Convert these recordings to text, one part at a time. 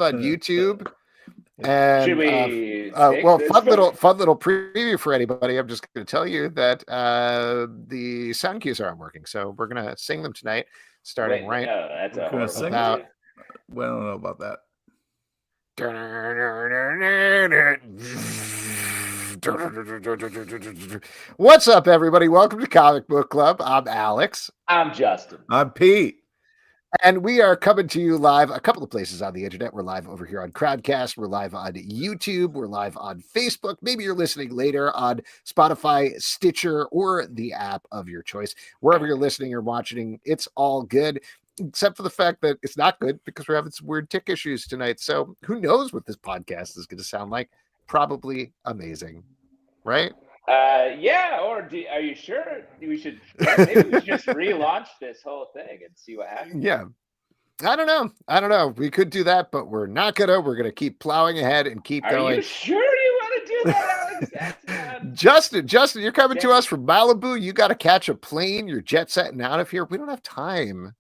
on YouTube. And should we fun little preview for anybody. I'm just going to tell you that the sound cues aren't working, so we're going to sing them tonight, starting right. No, that's a horrible about. Well, I don't know about that. What's up, everybody? Welcome to Comic Book Club. I'm Alex. I'm Justin. I'm Pete. And we are coming to you live a couple of places on the internet. We're live over here on Crowdcast. We're live on YouTube. We're live on Facebook. Maybe you're listening later on Spotify, Stitcher, or the app of your choice. Wherever you're listening or watching, it's all good, except for the fact that it's not good because we're having some weird tick issues tonight. So who knows what this podcast is going to sound like? Probably amazing, right? Yeah, or are you sure maybe we should just relaunch this whole thing and see what happens? Yeah. I don't know. We could do that, but we're not gonna. We're gonna keep plowing ahead and keep going. Are you sure you want to do that, Alex? Justin, you're coming to us from Malibu. You got to catch a plane. You're jet setting out of here. We don't have time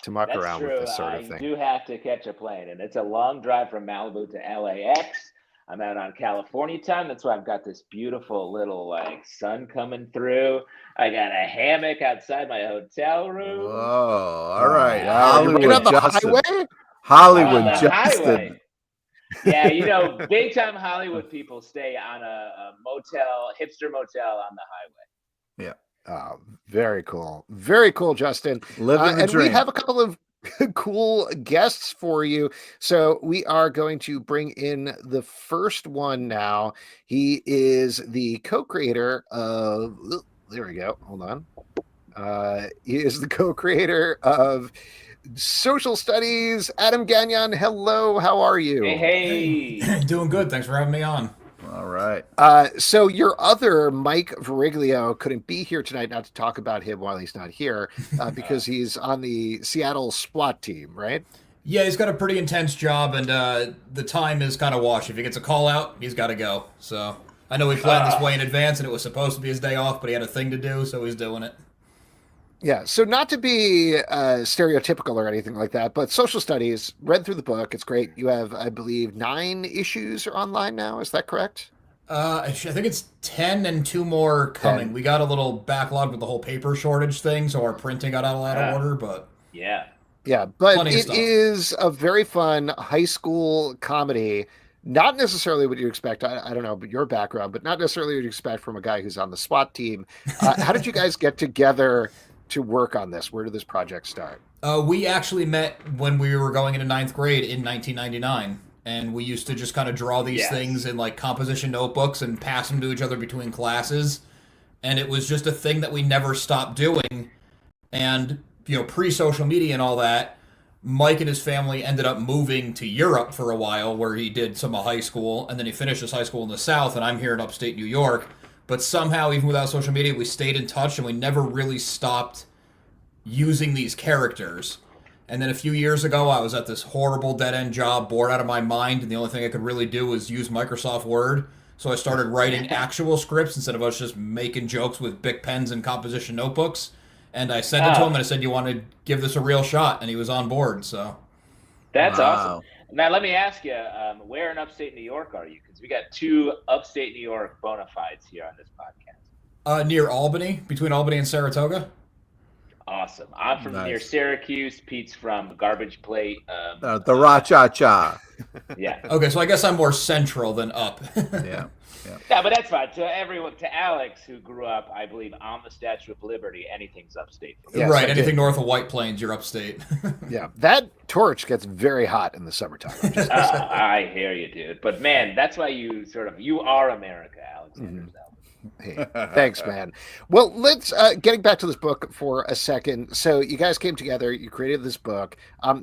to muck around with this sort of thing. I do have to catch a plane, and it's a long drive from Malibu to LAX. I'm out on California time. That's why I've got this beautiful little sun coming through. I got a hammock outside my hotel room. Oh, all right. Hollywood on the highway? Hollywood Justin. Yeah, big time Hollywood people stay on a hipster motel on the highway. Yeah. Very cool. Very cool, Justin. Living the dream. We have a couple of cool guests for you. So we are going to bring in the first one now. He is the co-creator of, there we go. Hold on. He is the co-creator of Social Studies. Adam Gagnon, hello. How are you? Hey. Doing good. Thanks for having me on. All right. So your other Mike Virgilio couldn't be here tonight, not to talk about him while he's not here, because he's on the Seattle SWAT team, right? Yeah, he's got a pretty intense job, and the time is kind of washed. If he gets a call out, he's got to go. So I know he planned this way in advance, and it was supposed to be his day off, but he had a thing to do, so he's doing it. Yeah, so not to be stereotypical or anything like that, but Social Studies, read through the book. It's great. You have, I believe, 9 issues are online now. Is that correct? I think it's 10 and 2 more coming. 10. We got a little backlog with the whole paper shortage thing, so our printing got out of order, but... Yeah. Yeah, but it is a very fun high school comedy. Not necessarily what you expect. I don't know, but your background, but not necessarily what you expect from a guy who's on the SWAT team. How did you guys get together to work on this? Where did this project start? We actually met when we were going into 9th grade in 1999, and we used to just kind of draw these things in composition notebooks and pass them to each other between classes, and it was just a thing that we never stopped doing. And pre-social media and all that, Mike and his family ended up moving to Europe for a while, where he did some of high school, and then he finished his high school in the South, and I'm here in upstate New York. But somehow, even without social media, we stayed in touch, and we never really stopped using these characters. And then a few years ago, I was at this horrible dead-end job, bored out of my mind, and the only thing I could really do was use Microsoft Word. So I started writing actual scripts instead of us just making jokes with Bic pens and composition notebooks. And I sent it to him, and I said, "You want to give this a real shot?" And he was on board. So that's awesome. Now, let me ask you, where in upstate New York are you? Because we got 2 upstate New York bona fides here on this podcast. Near Albany, between Albany and Saratoga. Awesome. I'm from near Syracuse. Pete's from Garbage Plate. The Ra-Cha-Cha. Yeah. Okay, so I guess I'm more central than up. Yeah. Yeah, but that's fine. To Alex, who grew up, I believe, on the Statue of Liberty, anything's upstate. Yes, right, anything north of White Plains, you're upstate. Yeah, that torch gets very hot in the summertime. I hear you, dude. But man, that's why you are America, Alexander. Mm-hmm. Hey, thanks, man. Well, let's getting back to this book for a second. So you guys came together, you created this book.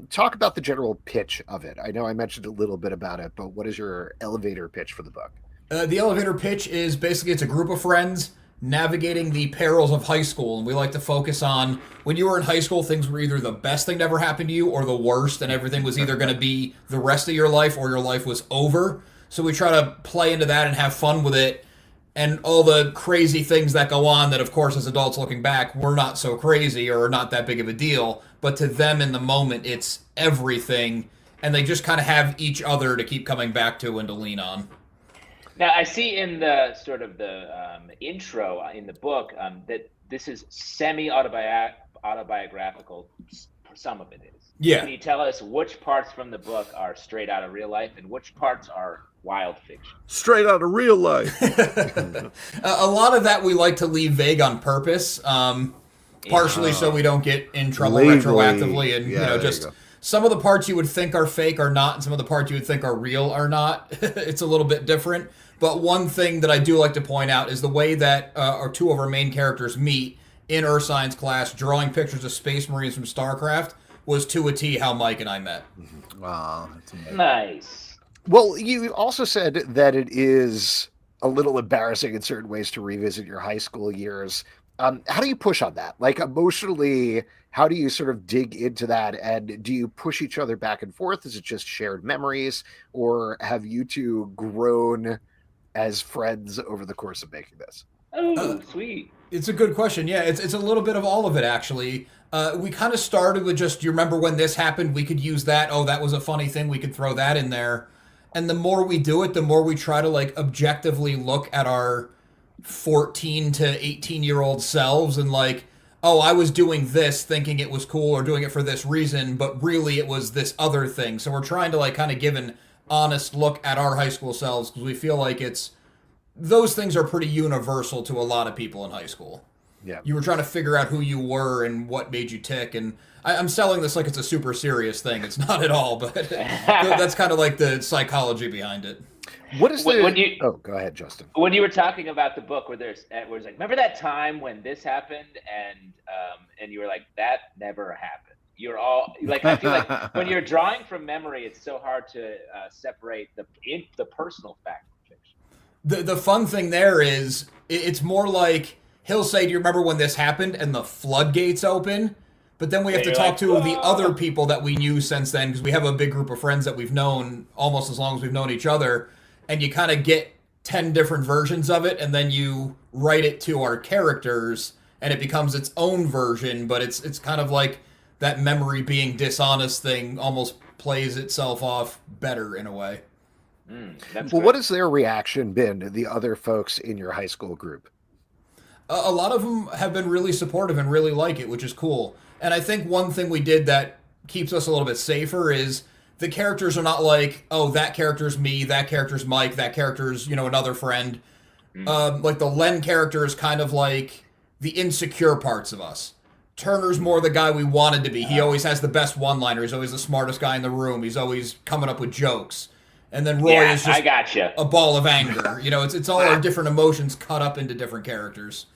Talk about the general pitch of it. I know I mentioned a little bit about it, but what is your elevator pitch for the book? The elevator pitch is basically it's a group of friends navigating the perils of high school, and we like to focus on when you were in high school, things were either the best thing to ever happen to you or the worst, and everything was either going to be the rest of your life or your life was over. So we try to play into that and have fun with it, and all the crazy things that go on that, of course, as adults looking back, were not so crazy or not that big of a deal, but to them in the moment, it's everything. and they just kind of have each other to keep coming back to and to lean on. Now, I see in the sort of the intro in the book that this is semi-autobiographical. Some of it is. Yeah. Can you tell us which parts from the book are straight out of real life and which parts are wild fiction? Straight out of real life. A lot of that we like to leave vague on purpose, partially so we don't get in trouble retroactively, and just some of the parts you would think are fake are not, and some of the parts you would think are real are not. It's a little bit different. But one thing that I do like to point out is the way that our two of our main characters meet in Earth Science class, drawing pictures of Space Marines from StarCraft, was to a T how Mike and I met. Wow, that's amazing. Nice. Well, you also said that it is a little embarrassing in certain ways to revisit your high school years. How do you push on that? Like emotionally, how do you sort of dig into that? And do you push each other back and forth? Is it just shared memories? Or have you two grown as friends over the course of making this? Oh, sweet. It's a good question. Yeah, it's a little bit of all of it, actually. We kind of started with just, you remember when this happened? We could use that. Oh, that was a funny thing. We could throw that in there. And the more we do it, the more we try to like objectively look at our 14 to 18-year-old selves and like, oh, I was doing this thinking it was cool or doing it for this reason, but really it was this other thing. So we're trying to like kind of give an honest look at our high school selves because we feel like those things are pretty universal to a lot of people in high school. Yeah. You were trying to figure out who you were and what made you tick. And I'm selling this like it's a super serious thing. It's not at all, but that's kind of like the psychology behind it. What is the... Oh, go ahead, Justin. When you were talking about the book where there's like, remember that time when this happened and you were like, that never happened. You're all like, I feel like when you're drawing from memory, it's so hard to separate the personal fact from fiction. The fun thing there is it's more like he'll say, do you remember when this happened? And the floodgates open. But then we have to talk to the other people that we knew since then, because we have a big group of friends that we've known almost as long as we've known each other. And you kind of get 10 different versions of it, and then you write it to our characters, and it becomes its own version. But it's kind of like that memory being dishonest thing almost plays itself off better in a way. What has their reaction been to the other folks in your high school group? A lot of them have been really supportive and really like it, which is cool. And I think one thing we did that keeps us a little bit safer is the characters are not like, oh, that character's me, that character's Mike, that character's, another friend. Like the Len character is kind of like the insecure parts of us. Turner's more the guy we wanted to be. He always has the best one-liner. He's always the smartest guy in the room. He's always coming up with jokes. And then Roy is just a ball of anger. It's all our different emotions cut up into different characters.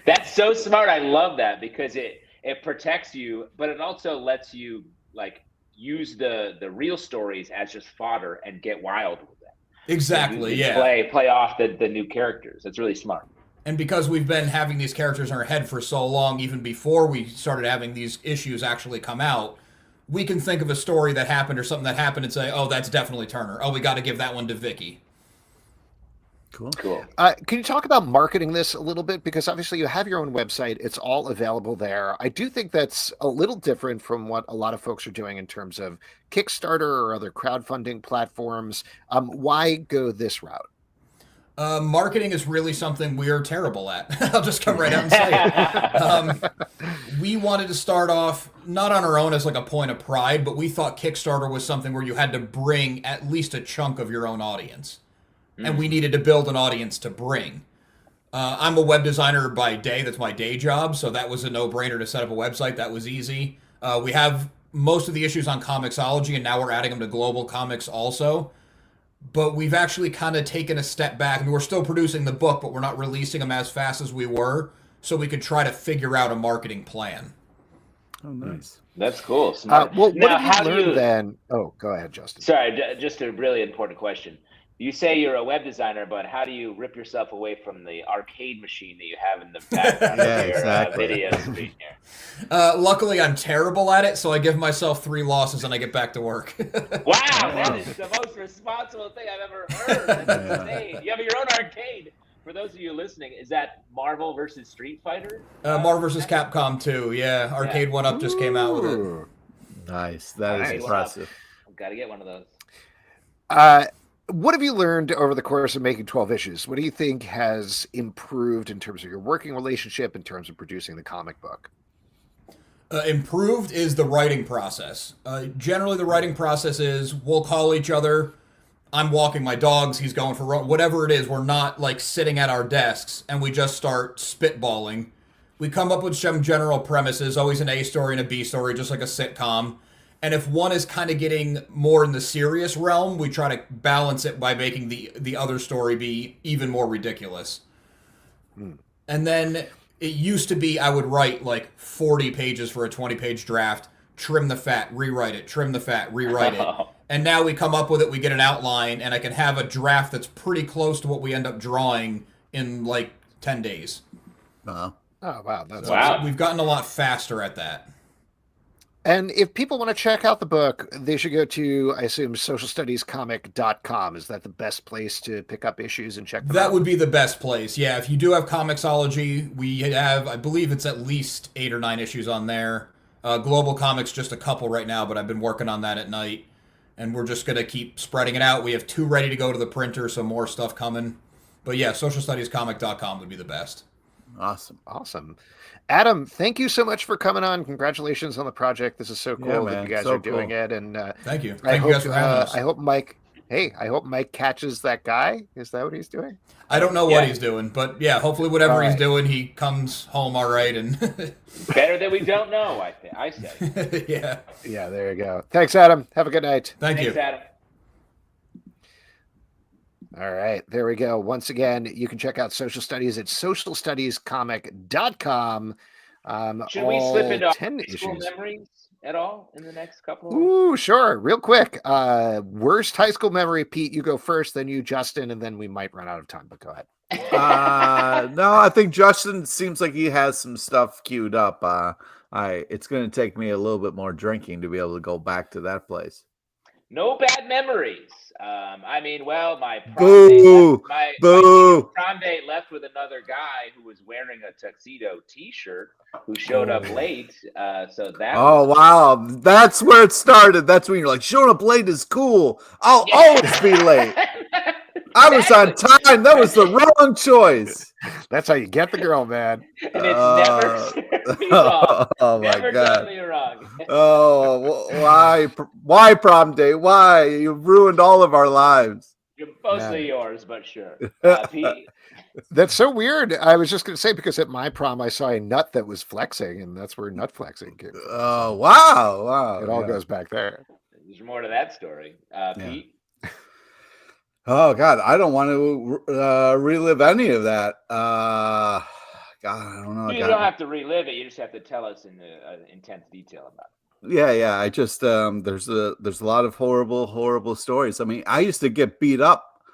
That's so smart. I love that because it protects you, but it also lets you like use the real stories as just fodder and get wild with them. Exactly. You play off the new characters. That's really smart. And because we've been having these characters in our head for so long, even before we started having these issues actually come out, we can think of a story that happened or something that happened and say, oh, that's definitely Turner. Oh, we got to give that one to Vicky. Cool. Can you talk about marketing this a little bit? Because obviously you have your own website. It's all available there. I do think that's a little different from what a lot of folks are doing in terms of Kickstarter or other crowdfunding platforms. Why go this route? Marketing is really something we are terrible at. I'll just come right out and say it. We wanted to start off not on our own as like a point of pride, but we thought Kickstarter was something where you had to bring at least a chunk of your own audience. And we needed to build an audience to bring. I'm a web designer by day. That's my day job. So that was a no-brainer to set up a website. That was easy. We have most of the issues on Comixology, and now we're adding them to Global Comics also. But we've actually kind of taken a step back. I mean, we're still producing the book, but we're not releasing them as fast as we were, so we could try to figure out a marketing plan. Oh, nice. That's cool. Well, what have you learned then? Oh, go ahead, Justin. Sorry, just a really important question. You say you're a web designer, but how do you rip yourself away from the arcade machine that you have in the background of your video screen here? Luckily, I'm terrible at it, so I give myself 3 losses and I get back to work. Wow, that is the most responsible thing I've ever heard. That's insane. You have your own arcade. For those of you listening, is that Marvel versus Street Fighter? Marvel versus Capcom 2, yeah. Arcade 1-Up just came out with it. Nice. That is impressive. Got to get one of those. What have you learned over the course of making 12 issues? What do you think has improved in terms of your working relationship, in terms of producing the comic book? Improved is the writing process. Generally, the writing process is we'll call each other. I'm walking my dogs. He's going for whatever it is. We're not like sitting at our desks and we just start spitballing. We come up with some general premises, always an A story and a B story, just like a sitcom. And if one is kind of getting more in the serious realm, we try to balance it by making the other story be even more ridiculous. And then it used to be I would write like 40 pages for a 20-page draft, trim the fat, rewrite it, trim the fat, rewrite it. And now we come up with it, we get an outline, and I can have a draft that's pretty close to what we end up drawing in like 10 days. Oh, wow. That's Wow. We've gotten a lot faster at that. And if people want to check out the book, they should go to, I assume, socialstudiescomic.com. Is that the best place to pick up issues and check them out? That would be the best place. Yeah, if you do have Comixology, we have, I believe it's at least 8 or 9 issues on there. Global Comics, just a couple right now, but I've been working on that at night. And we're just going to keep spreading it out. We have 2 ready to go to the printer, so more stuff coming. But yeah, socialstudiescomic.com would be the best. Awesome. Adam, thank you so much for coming on. Congratulations on the project. This is so cool that you guys are doing it. And thank you. Thank you guys for having us. I hope Mike catches that guy. Is that what he's doing? I don't know what he's doing, but yeah, hopefully whatever he's doing, he comes home all right. And better that we don't know, I say. Yeah, there you go. Thanks, Adam. Have a good night. Thanks, you. Adam. All right, there we go. Once again, you can check out Social Studies at socialstudiescomic.com. Should we slip into 10 school issues memories at all in the next couple? Ooh, sure. Real quick. Worst high school memory, Pete. You go first, then you, Justin, and then we might run out of time, but go ahead. No, I think Justin seems like he has some stuff queued up. It's going to take me a little bit more drinking to be able to go back to that place. No bad memories. My prom date left with another guy who was wearing a tuxedo T-shirt who showed up late. Wow, that's where it started. That's when you're like, showing up late is cool. I'll always be late. I was on time. That was the wrong choice. That's how you get the girl, man. And it's never served me wrong. Oh my never God. done me wrong. Why prom date? Why? You ruined all of our lives. Mostly yours, but sure. Pete. That's so weird. I was just going to say, because at my prom, I saw a nut that was flexing, and that's where nut flexing came from. Oh, wow. It all goes back there. There's more to that story. Pete? Oh, God, I don't want to relive any of that. God, I don't know. You don't have to relive it. You just have to tell us in intense detail about it. Yeah. I just there's a lot of horrible stories. I mean, I used to get beat up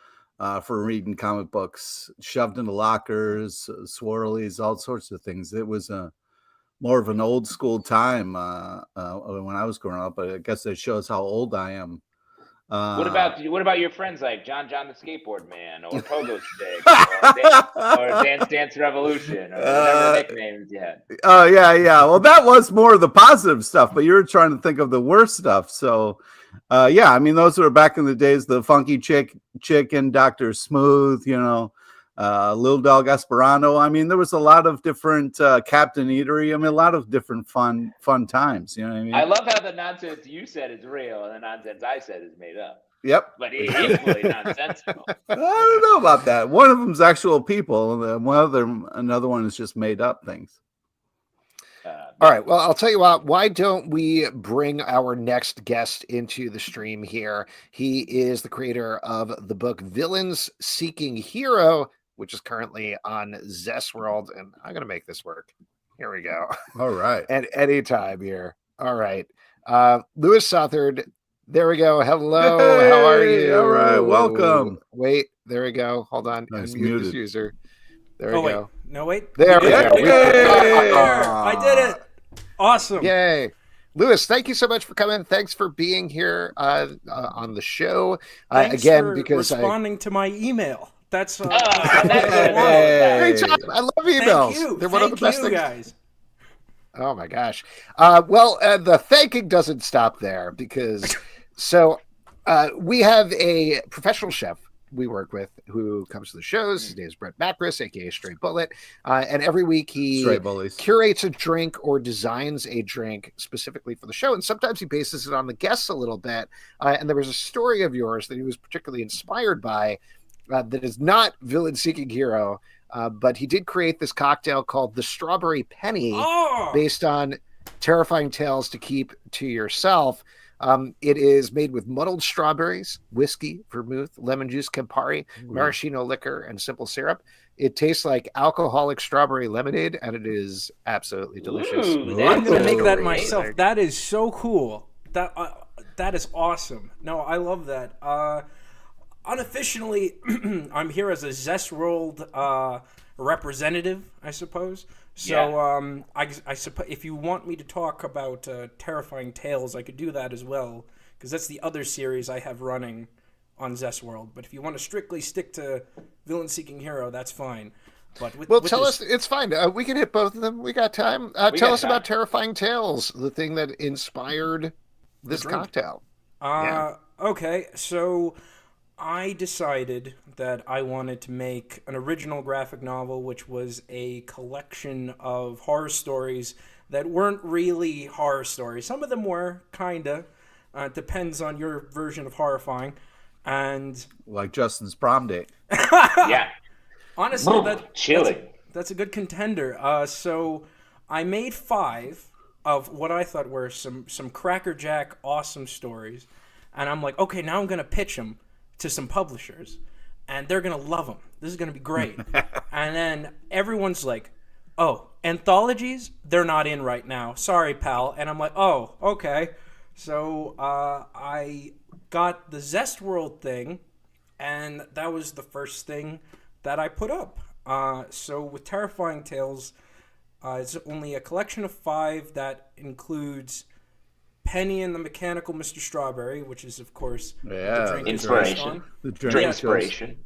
for reading comic books, shoved into lockers, swirlies, all sorts of things. It was more of an old school time when I was growing up. But I guess it shows how old I am. What about your friends like John the Skateboard Man, or Pogo Stick, or Dance Revolution, or whatever nicknames you had? Oh yeah. Well, that was more of the positive stuff, but you were trying to think of the worst stuff. So, I mean, those were back in the days. The Funky Chicken, Dr. Smooth, Little Dog Esperanto. I mean, there was a lot of different Captain Eatery. I mean, a lot of different fun times. You know what I mean? I love how the nonsense you said is real and the nonsense I said is made up. Yep. But equally nonsensical. I don't know about that. One of them's actual people, and another one is just made up things. All right. Well, I'll tell you what. Why don't we bring our next guest into the stream here? He is the creator of the book Villains Seeking Hero, which is currently on Zestworld, and I'm going to make this work. Here we go. All right. At any time here. All right. Louis Southard. There we go. Hello. Hey, how are you? All right. Welcome. Wait. There we go. Hold on. Nice, Unmute this muted. user. There we go. No, wait. There we go. I did it. Awesome. Yay. Louis, thank you so much for coming. Thanks for being here on the show. Thanks again, for because responding to my email. That's great job. I love emails. Thank you. They're one of the best things. Guys. Oh my gosh. The thanking doesn't stop there, because So we have a professional chef we work with who comes to the shows. His name is Brett Macris, aka Straight Bullet. And every week he Straight bullies. curates a drink or designs a drink specifically for the show. And sometimes he bases it on the guests a little bit. And there was a story of yours that he was particularly inspired by that is not Villain Seeking Hero, but he did create this cocktail called the Strawberry Penny based on terrifying tales to keep to yourself. It is made with muddled strawberries, whiskey, vermouth, lemon juice, Campari, maraschino liquor, and simple syrup. It tastes like alcoholic strawberry lemonade, and it is absolutely delicious. I'm going to make that myself. That is so cool. That is awesome. No, I love that. Unofficially, I'm here as a Zestworld representative, I suppose. So I suppose if you want me to talk about terrifying tales, I could do that as well, because that's the other series I have running on Zestworld. But if you want to strictly stick to Villain Seeking Hero, that's fine. But tell us. It's fine. We can hit both of them. We got time. Tell us about Terrifying Tales, the thing that inspired this cocktail. Okay, so I decided that I wanted to make an original graphic novel, which was a collection of horror stories that weren't really horror stories. Some of them were, kinda. Depends on your version of horrifying. And like Justin's prom date. Yeah. Honestly, chilling. That's a good contender. So I made 5 of what I thought were some crackerjack awesome stories. And I'm like, okay, now I'm going to pitch them to some publishers, and they're gonna love them. This is gonna be great. And then everyone's like, "Oh, anthologies? They're not in right now. Sorry, pal." And I'm like, "Oh, okay." So I got the Zestworld thing, and that was the first thing that I put up. So with Terrifying Tales, it's only a collection of 5 that includes Penny and the Mechanical Mr. Strawberry, which is, of course, the drink inspiration. The drink inspiration.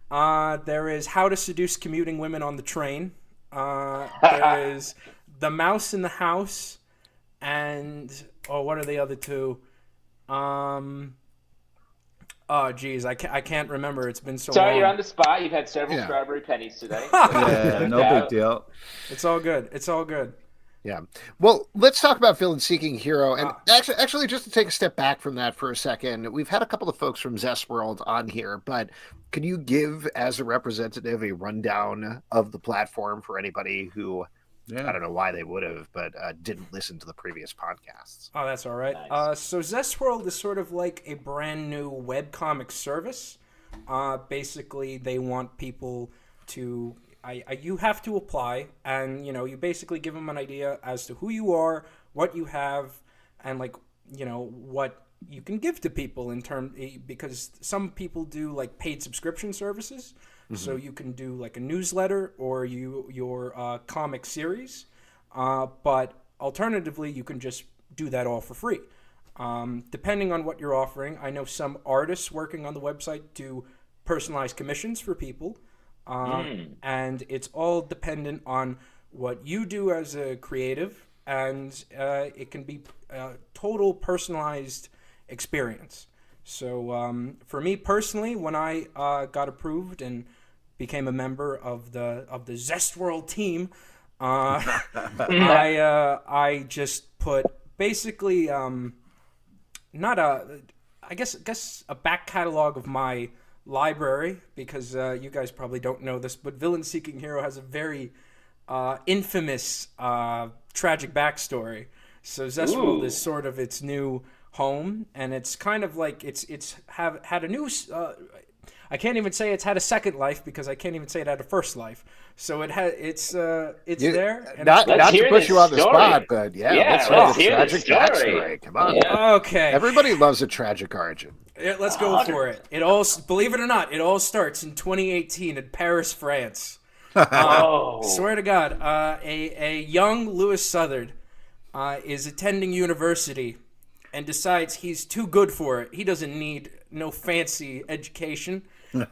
There is How to Seduce Commuting Women on the Train. There is The Mouse in the House. And, what are the other 2? Geez, I can't remember. It's been so long. Sorry, you're on the spot. You've had several strawberry pennies today. No big deal. It's all good. It's all good. Yeah. Well, let's talk about Villain Seeking Hero. And actually, just to take a step back from that for a second, we've had a couple of folks from Zestworld on here, but can you give, as a representative, a rundown of the platform for anybody who, I don't know why they would have, but didn't listen to the previous podcasts? Oh, that's all right. Nice. So Zestworld is sort of like a brand new webcomic service. Basically, they want people to... you have to apply, and you basically give them an idea as to who you are, what you have, and what you can give to people because some people do like paid subscription services. Mm-hmm. So you can do like a newsletter or your comic series, but alternatively you can just do that all for free. Depending on what you're offering, I know some artists working on the website do personalized commissions for people. And it's all dependent on what you do as a creative, and it can be a total personalized experience. So for me personally, when I got approved and became a member of the Zestworld team, I just put basically I guess a back catalog of my library, because you guys probably don't know this, but Villain Seeking Hero has a very infamous tragic backstory. So Zestworld is sort of its new home, and it's kind of like it's had a new I can't even say it's had a second life, because I can't even say it had a first life. So it's there. And not to put you on the spot, but let's hear the tragic backstory. Come on. Yeah. Okay. Everybody loves a tragic origin. Yeah, let's go for it. Believe it or not, it all starts in 2018 in Paris, France. Swear to God, a young Louis Southard is attending university and decides he's too good for it. He doesn't need no fancy education.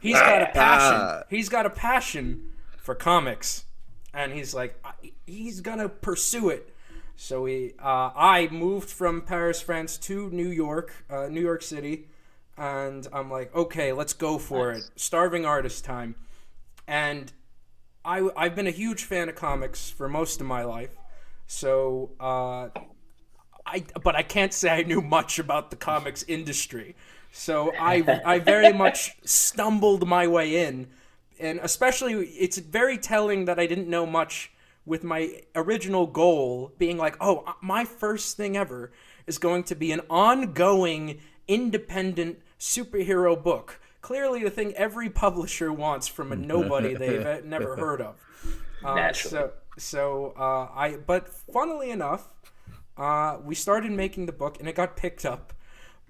He's got a passion. He's got a passion for comics, and he's like, he's gonna pursue it. So I moved from Paris, France to New York City, and I'm like, okay, let's go for it. Starving artist time. And I've been a huge fan of comics for most of my life. So but I can't say I knew much about the comics industry. So I very much stumbled my way in, and especially it's very telling that I didn't know much, with my original goal being like, oh, my first thing ever is going to be an ongoing independent superhero book. Clearly the thing every publisher wants from a nobody they've never heard of. Naturally. But funnily enough, we started making the book, and it got picked up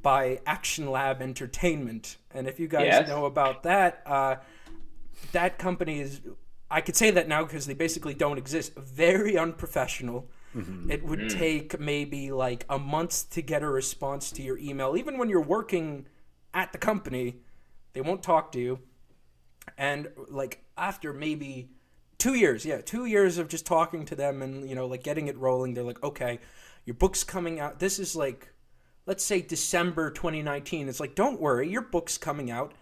by Action Lab Entertainment. And if you guys know about that, that company is, I could say that now because they basically don't exist, very unprofessional. Mm-hmm. It would take maybe like a month to get a response to your email. Even when you're working at the company, they won't talk to you. And like after maybe 2 years, 2 years of just talking to them and, like getting it rolling, they're like, okay, your book's coming out. This is like, let's say December 2019. It's like, don't worry, your book's coming out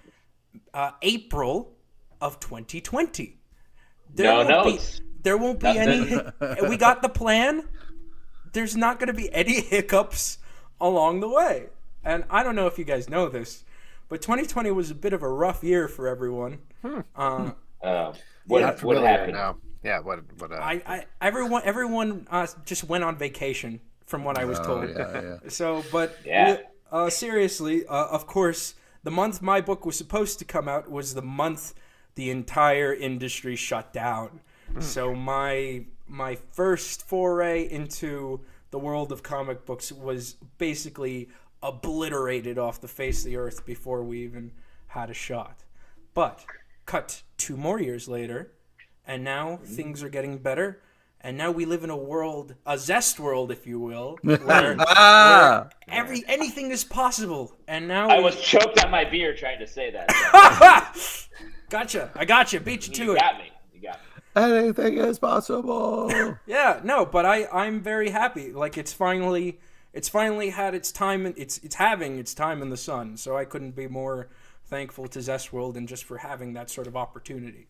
April of 2020. There won't be any. We got the plan. There's not going to be any hiccups along the way. And I don't know if you guys know this, but 2020 was a bit of a rough year for everyone. What happened? Now. Yeah, what? Everyone just went on vacation, from what I was told. Yeah. So, but seriously, of course, the month my book was supposed to come out was the month the entire industry shut down. So my first foray into the world of comic books was basically obliterated off the face of the earth before we even had a shot. But cut 2 more years later, and now things are getting better. And now we live in a world, a Zestworld, if you will, where anything is possible. And now I was choked on my beer trying to say that. Gotcha. I gotcha. Beat you to it. You got me. Anything is possible. Yeah, no, but I'm very happy. Like it's finally had its time. It's having its time in the sun. So I couldn't be more thankful to Zestworld and just for having that sort of opportunity.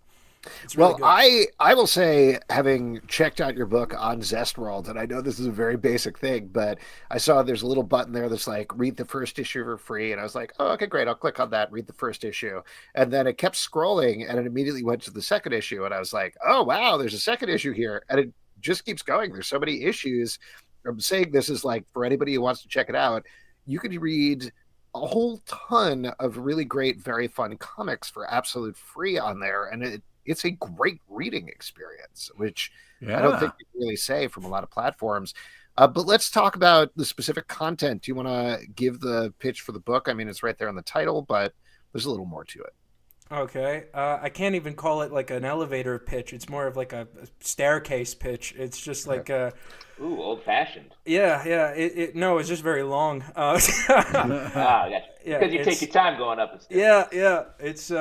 Really good. I will say, having checked out your book on Zestworld, and I know this is a very basic thing, but I saw there's a little button there that's like, read the first issue for free. And I was like, oh, okay, great. I'll click on that, read the first issue. And then it kept scrolling and it immediately went to the second issue. And I was like, oh, wow, there's a second issue here. And it just keeps going. There's so many issues. I'm saying this is like, for anybody who wants to check it out, you could read a whole ton of really great, very fun comics for absolute free on there. And it's a great reading experience, which I don't think you can really say from a lot of platforms. But let's talk about the specific content. Do you want to give the pitch for the book? I mean, it's right there on the title, but there's a little more to it. Okay. I can't even call it like an elevator pitch. It's more of like a staircase pitch. It's just like Ooh, old-fashioned. Yeah. No, it's just very long. Gotcha. Because you take your time going up the stairs. Yeah. It's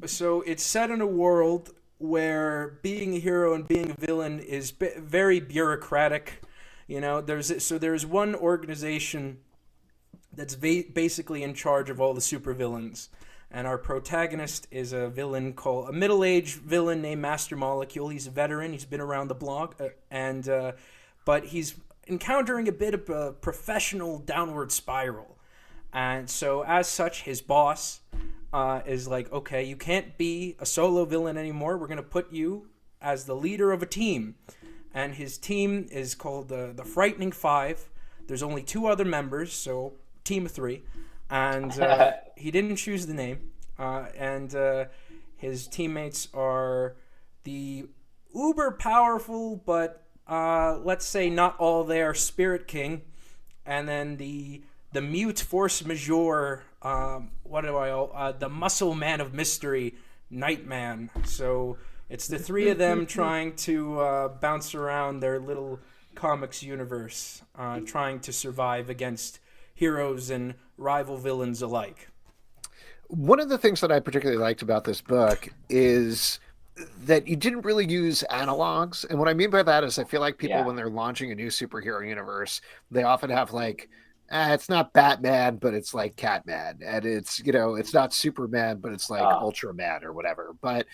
So it's set in a world where being a hero and being a villain is very bureaucratic. There's one organization that's basically in charge of all the supervillains. And our protagonist is a middle-aged villain named Master Molecule. He's a veteran. He's been around the block. But he's encountering a bit of a professional downward spiral. And so as such, his boss is like, okay, you can't be a solo villain anymore. We're going to put you as the leader of a team. And his team is called the Frightening Five. There's only 2 other members, so team of 3. And he didn't choose the name. And his teammates are the uber powerful, but let's say not all there, Spirit King. And then the mute force majeure, the muscle man of mystery, Nightman. So it's the 3 of them trying to bounce around their little comics universe, trying to survive against heroes and rival villains alike. One of the things that I particularly liked about this book is that you didn't really use analogs. And what I mean by that is I feel like people, Yeah. when they're launching a new superhero universe, they often have like, it's not Batman, but it's like Catman. And it's, it's not Superman, but it's like Ultraman or whatever. But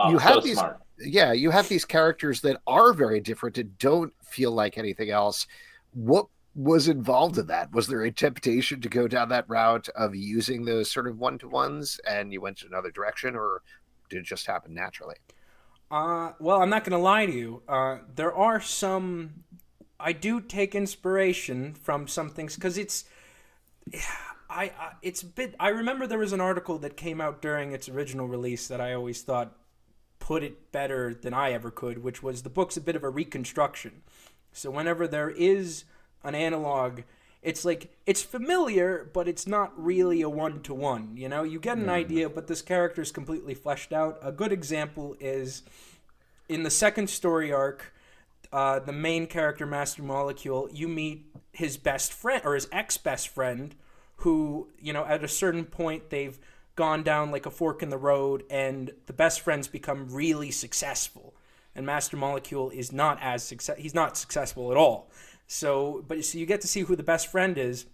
you have so these, smart. yeah, you have these characters that are very different and don't feel like anything else. What was involved in that? Was there a temptation to go down that route of using those sort of one-to-ones and you went to another direction, or did it just happen naturally? Well, I'm not going to lie to you. There are some. I do take inspiration from some things because it's. It's a bit. I remember there was an article that came out during its original release that I always thought put it better than I ever could, which was the book's a bit of a reconstruction. So whenever there is an analog, it's like it's familiar, but it's not really a one-to-one. You get an idea, but this character is completely fleshed out. A good example is in the second story arc, the main character, Master Molecule. You meet his best friend or his ex-best friend, who at a certain point they've gone down like a fork in the road, and the best friends become really successful, and Master Molecule is not he's not successful at all. So you get to see who the best friend is,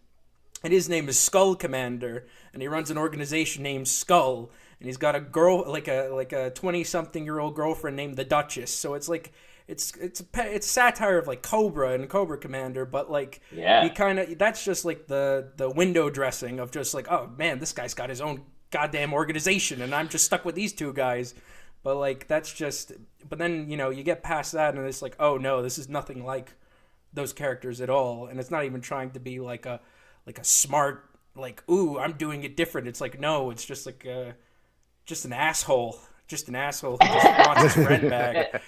and his name is Skull Commander, and he runs an organization named Skull, and he's got a girl like a 20-something-year-old girlfriend named the Duchess. So it's like it's satire of like Cobra and Cobra Commander, but like Yeah. you kind of that's just like the window dressing of just like, oh man, this guy's got his own goddamn organization, and I'm just stuck with these two guys. But like that's just. But then you get past that, and it's like, oh no, this is nothing like those characters at all, and it's not even trying to be like a smart, like, ooh, I'm doing it different. It's like, no, it's just like just an asshole who just wants his friend back.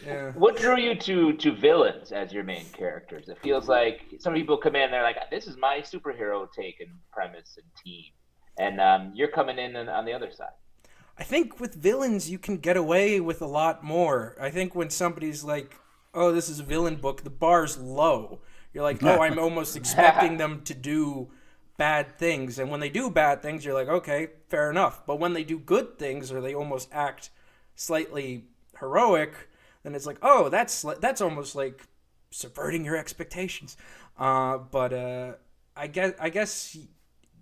Yeah. What drew you to villains as your main characters? It feels like some people come in, they're like, this is my superhero take and premise and team, and you're coming in on the other side. I think with villains you can get away with a lot more. I think when somebody's like, oh, this is a villain book, the bar's low. You're like, oh, I'm almost expecting them to do bad things. And when they do bad things, you're like, okay, fair enough. But when they do good things, or they almost act slightly heroic, then it's like, oh, that's almost like subverting your expectations. But I guess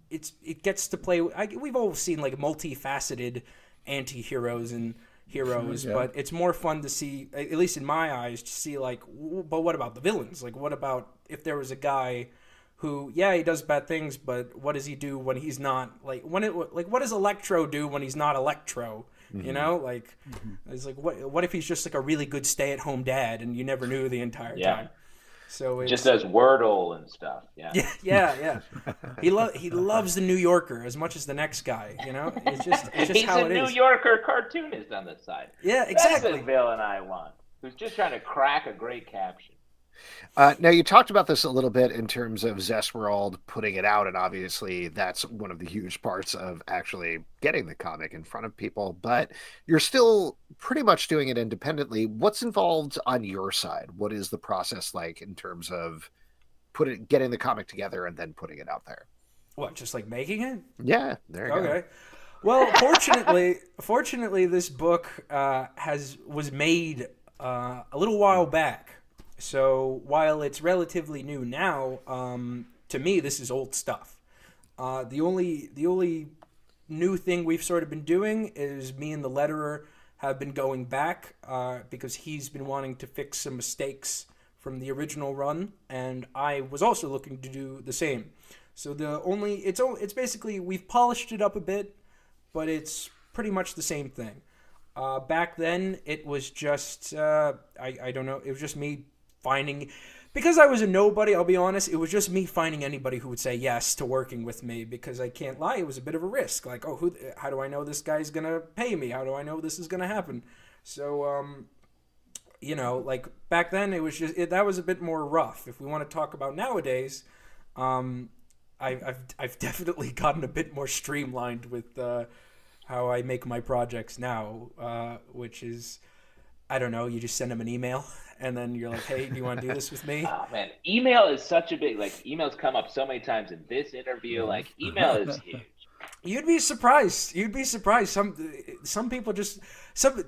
it gets to play. We've all seen like multifaceted anti-heroes and heroes, Yeah. but it's more fun to see, at least in my eyes, to see like, but what about the villains? Like, what about if there was a guy who, yeah, he does bad things, but what does he do when he's not, like, what does Electro do when he's not Electro? It's like, what if he's just like a really good stay-at-home dad and you never knew the entire time? So it's just does Wordle and stuff. Yeah. He loves the New Yorker as much as the next guy. It's just He's how a it New is. Yorker cartoonist on the side. Yeah, exactly. That's the villain I want, who's just trying to crack a great caption. Now, you talked about this a little bit in terms of Zestworld putting it out, and obviously that's one of the huge parts of actually getting the comic in front of people, but you're still pretty much doing it independently. What's involved on your side? What is the process like in terms of getting the comic together and then putting it out there? What, just like making it? Yeah, there you go. Okay. Well, fortunately, this book was made a little while back. So while it's relatively new now, to me this is old stuff. The only new thing we've sort of been doing is me and the letterer have been going back because he's been wanting to fix some mistakes from the original run, and I was also looking to do the same. So it's basically we've polished it up a bit, but it's pretty much the same thing. Back then it was just I don't know, it was just me finding, because I was a nobody, I'll be honest, it was just me finding anybody who would say yes to working with me, because I can't lie, it was a bit of a risk. Like, oh, how do I know this guy's gonna pay me? How do I know this is gonna happen? So, like back then it was just that was a bit more rough. If we want to talk about nowadays, I've definitely gotten a bit more streamlined with how I make my projects now, which is, I don't know, you just send them an email and then you're like, hey, do you want to do this with me? Oh man, email is such a big, like, emails come up so many times in this interview. Like, email is huge. You'd be surprised. You'd be surprised. Some people just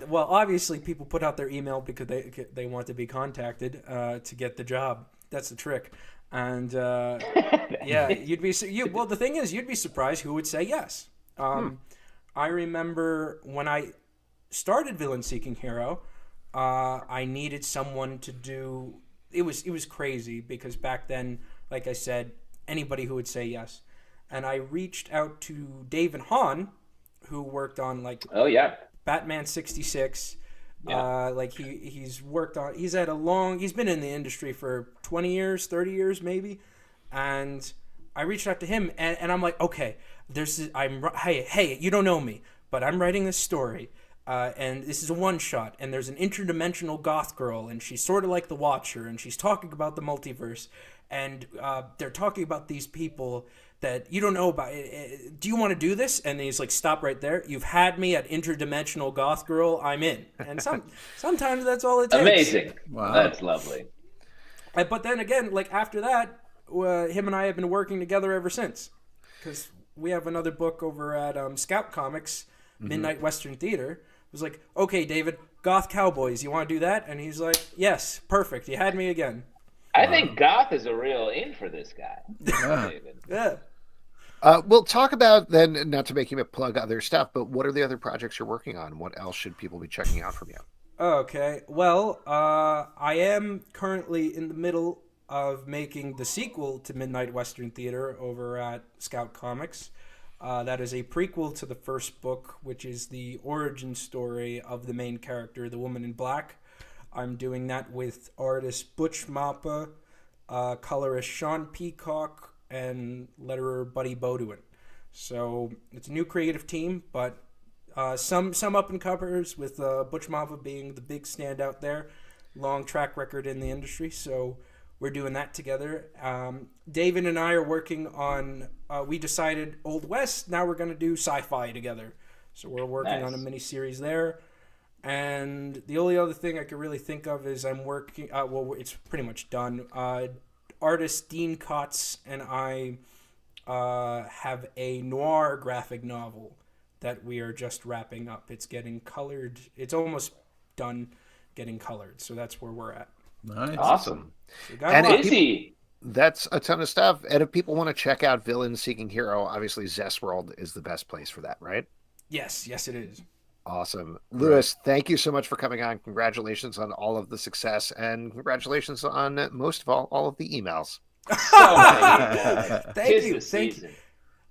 well, obviously people put out their email because they want to be contacted to get the job. That's the trick. And yeah, well, the thing is, you'd be surprised who would say yes. I remember when I started Villain Seeking Hero, I needed someone to do. It was crazy because back then, like I said, anybody who would say yes. And I reached out to David Hahn, who worked on like Batman 66. Yeah. Like he's been in the industry for 20 years, 30 years maybe. And I reached out to him and I'm like, okay, hey, you don't know me, but I'm writing this story. And this is a one-shot, and there's an interdimensional goth girl, and she's sort of like the Watcher, and she's talking about the multiverse, and they're talking about these people that you don't know about. Do you want to do this? And he's like, stop right there. You've had me at interdimensional goth girl. I'm in. And sometimes that's all it takes. Amazing. Wow. That's lovely. But then again, like after that, him and I have been working together ever since, because we have another book over at Scout Comics, Midnight Western Theater. It was like, okay, David, goth cowboys, you want to do that? And he's like, yes, perfect. You had me again. I think goth is a real in for this guy. David. Yeah. We'll talk about then, not to make you plug other stuff, but what are the other projects you're working on? What else should people be checking out from you? Okay. Well, I am currently in the middle of making the sequel to Midnight Western Theater over at Scout Comics. That is a prequel to the first book, which is the origin story of the main character, the Woman in Black. I'm doing that with artist Butch Mappa, colorist Sean Peacock, and letterer Buddy Beaudoin. So it's a new creative team, but some up and comers, with Butch Mappa being the big standout there. Long track record in the industry, so we're doing that together. David and I are working on, we decided Old West, now we're going to do sci-fi together. So we're working on a mini-series there. And the only other thing I could really think of is I'm working, well, it's pretty much done. Artist Dean Kotz and I have a noir graphic novel that we are just wrapping up. It's getting colored. It's almost done getting colored. So that's where we're at. Nice. Awesome. So And Busy. That's a ton of stuff. And if people want to check out Villain Seeking Hero, obviously Zestworld is the best place for that, right? Yes, it is. Awesome. Lewis, thank you so much for coming on. Congratulations on all of the success, and congratulations on, most of all of the emails. Thank you.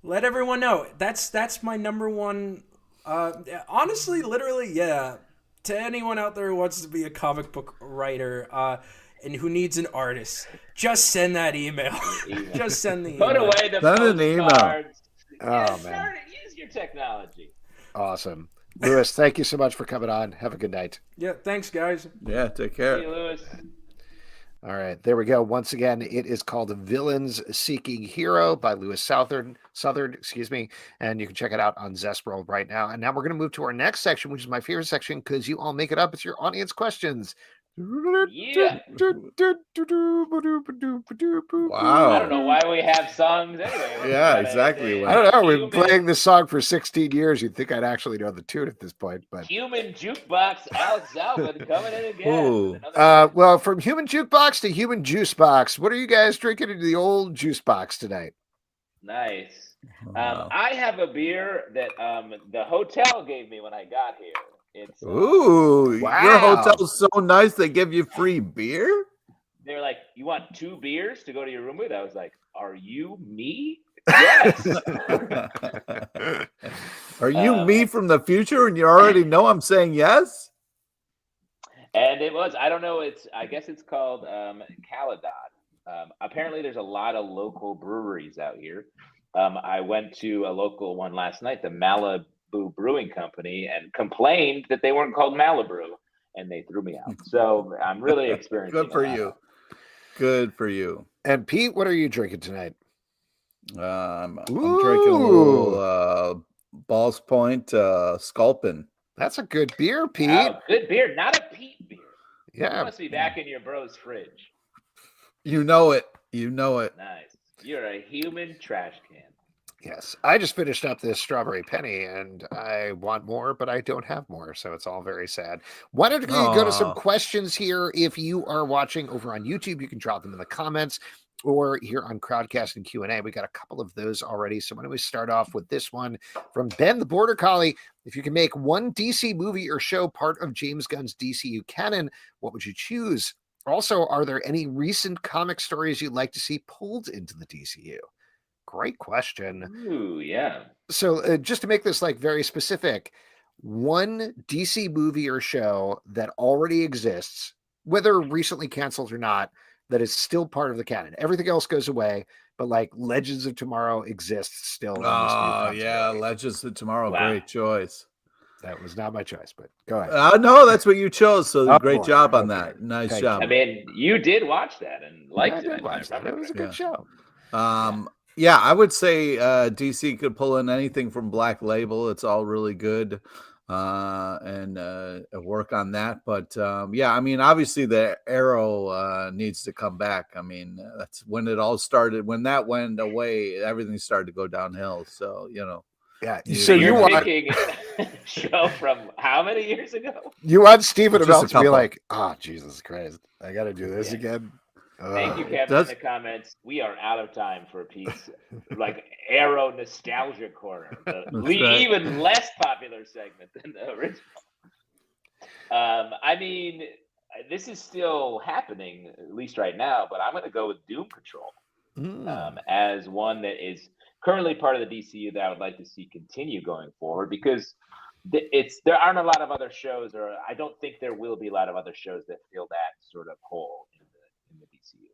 Let everyone know. That's my number one. Honestly, literally, yeah. To anyone out there who wants to be a comic book writer and who needs an artist, just send that email. Just send the email. Put away the Send an email. postcards. Oh, man. Use your technology. Awesome. Lewis, thank you so much for coming on. Have a good night. Yeah, thanks, guys. Yeah, take See care. you, Lewis. All right, there we go. Once again, it is called Villains Seeking Hero by Lewis Southard, and you can check it out on Zestworld right now. And now we're going to move to our next section, which is my favorite section because you all make it up. It's your audience questions. Yeah. Wow. I don't know why we have songs anyway. Yeah, exactly. I don't know. We've been playing this song for 16 years. You'd think I'd actually know the tune at this point, but Human Jukebox, Alex Zalvin coming in again. Ooh. well, from human jukebox to human juice box, what are you guys drinking into the old juice box tonight? Nice. Wow. I have a beer that the hotel gave me when I got here. It's Ooh, Wow. Your hotel's so nice they give you free beer? they were like, "You want 2 beers to go to your room with?" I was like, "Are you me?" Yes. Are you me from the future and you already know I'm saying yes? And it was, I don't know, I guess it's called Caledon. Apparently there's a lot of local breweries out here. I went to a local one last night, the Malibu Brewing Company, and complained that they weren't called Malibu, and they threw me out. So I'm really experiencing Good for a lot. you. Good for you. And Pete, what are you drinking tonight? I'm drinking a little Balls Point Sculpin. That's a good beer, Pete. Oh, good beer, not a Pete beer. You Yeah. must be back in your bro's fridge. You know it. You know it. Nice. You're a human trash can. Yes, I just finished up this Strawberry Penny, and I want more, but I don't have more, so it's all very sad. Why don't we go to some Aw. questions here? If you are watching over on YouTube, you can drop them in the comments, or here on Crowdcast and Q&A. We got a couple of those already, so why don't we start off with this one from Ben the Border Collie. If you can make one DC movie or show part of James Gunn's DCU canon, what would you choose? Also, are there any recent comic stories you'd like to see pulled into the DCU? Great question. Ooh, yeah. So just to make this like very specific, one DC movie or show that already exists, whether recently canceled or not, that is still part of the canon. Everything else goes away, but like Legends of Tomorrow exists still. In this new Oh yeah, continuity. Legends of Tomorrow, Wow. great choice. That was not my choice, but go ahead. No, that's what you chose. So Oh, great boy. job on Okay. that. Nice Thank job. I mean, you did watch that and liked I it. did if I watch that. It remember was a good show. Yeah, I would say DC could pull in anything from Black Label. It's all really good, and work on that. But yeah, I mean, obviously the Arrow needs to come back. I mean, that's when it all started. When that went away, everything started to go downhill. So Yeah. You- So you You're want picking a show from how many years ago? Stephen Just a about to be couple. like, oh Jesus Christ, I got to do this Yeah. again. Thank you, Kevin, does- in the comments. We are out of time for a piece like Arrow Nostalgia Corner, the right. even less popular segment than the original. I mean, this is still happening, at least right now, but I'm going to go with Doom Patrol as one that is currently part of the DCU that I would like to see continue going forward, because there aren't a lot of other shows, or I don't think there will be a lot of other shows that fill that sort of hole in the DCU.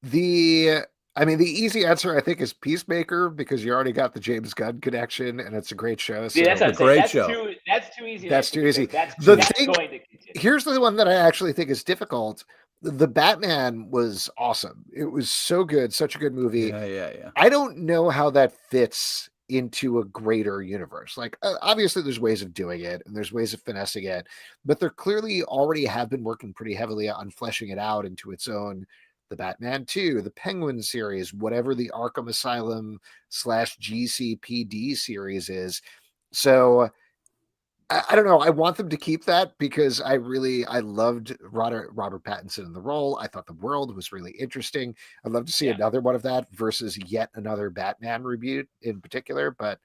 The easy answer I think is Peacemaker, because you already got the James Gunn connection and it's a great show. See, that's so- what I'm saying. great That's show. That's too easy. That's to too easy. That's The that's thing- going to continue. Here's the one that I actually think is difficult. The Batman was awesome. It was so good, such a good movie. Yeah. I don't know how that fits into a greater universe. Like, obviously there's ways of doing it and there's ways of finessing it, but they're clearly already have been working pretty heavily on fleshing it out into its own. The Batman 2, the Penguin series, whatever the Arkham Asylum / GCPD series is. So I don't know. I want them to keep that because I loved Robert Pattinson in the role. I thought the world was really interesting. I'd love to see another one of that versus yet another Batman reboot in particular, but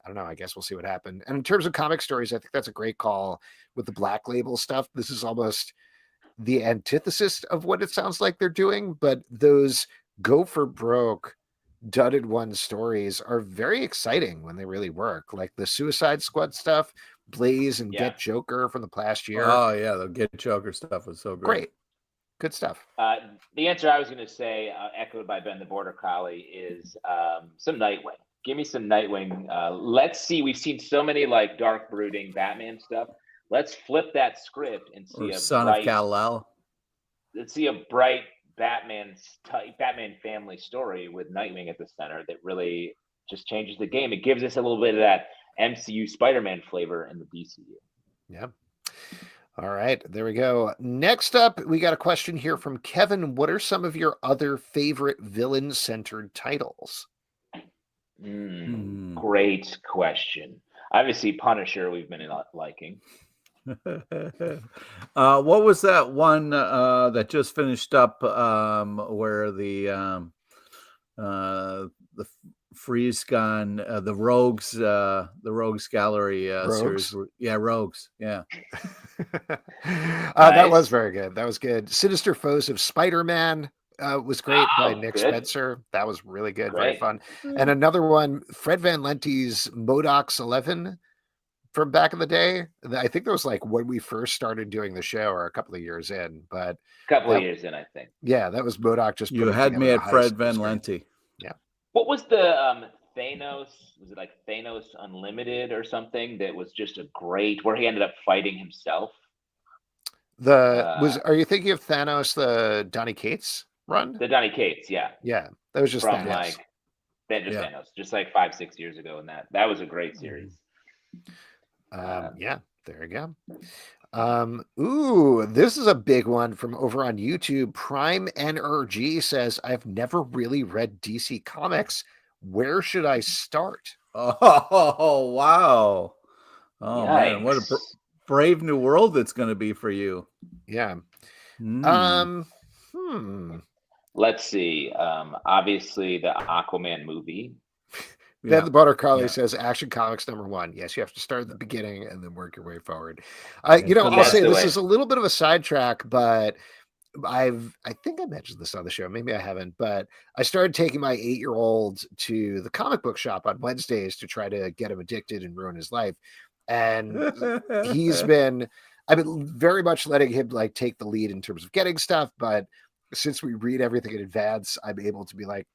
I don't know. I guess we'll see what happens. And in terms of comic stories, I think that's a great call with the Black Label stuff. This is almost the antithesis of what it sounds like they're doing, but those go for broke dudded one stories are very exciting when they really work. Like the Suicide Squad stuff, Blaze and Get Joker from the past year. Oh yeah, the Get Joker stuff was so Great. Good stuff. The answer I was going to say, echoed by Ben the Border Collie, is some Nightwing. Give me some Nightwing. Let's see. We've seen so many like dark, brooding Batman stuff. Let's flip that script and see Son of Kal-El. Let's see a bright Batman family story with Nightwing at the center that really just changes the game. It gives us a little bit of that MCU Spider-Man flavor in the DCU. Yeah. All right, there we go. Next up, we got a question here from Kevin. What are some of your other favorite villain-centered titles? Great question. Obviously, Punisher we've been liking. What was that one that just finished up where the Freeze Gun, the Rogues Gallery series? Yeah, Rogues. Yeah. That was very good. That was good. Sinister Foes of Spider-Man was great by Nick Spencer. That was really good. Very fun. And another one, Fred Van Lente's MODOK's 11 from back in the day. I think that was like when we first started doing the show, or a couple of years in, but a couple of years in, I think. Yeah, that was MODOK just. You had me at Fred Van Lente. Yeah. What was the Thanos? Was it like Thanos Unlimited or something? That was just a great, where he ended up fighting himself. Are you thinking of Thanos, the Donny Cates run? The Donny Cates, yeah. Yeah, that was just from Thanos. Thanos, just like 5-6 years ago, and that was a great series. Yeah, there you go. Ooh, this is a big one from over on YouTube. Prime NRG says, I've never really read DC Comics. Where should I start? Oh, wow. Oh, man. What a Yikes. brave new world it's going to be for you. Yeah. Hmm. Let's see. Obviously, the Aquaman movie. Ben the Butter Collie Yeah. says Action Comics #1. Yes, you have to start at the beginning and then work your way forward. Yeah, You know, good I'll luck. say That's the this way. is a little bit of a sidetrack, but I think I mentioned this on the show. Maybe I haven't, but I started taking my 8-year-old to the comic book shop on Wednesdays to try to get him addicted and ruin his life. And I've been very much letting him like take the lead in terms of getting stuff, but since we read everything in advance, I'm able to be like,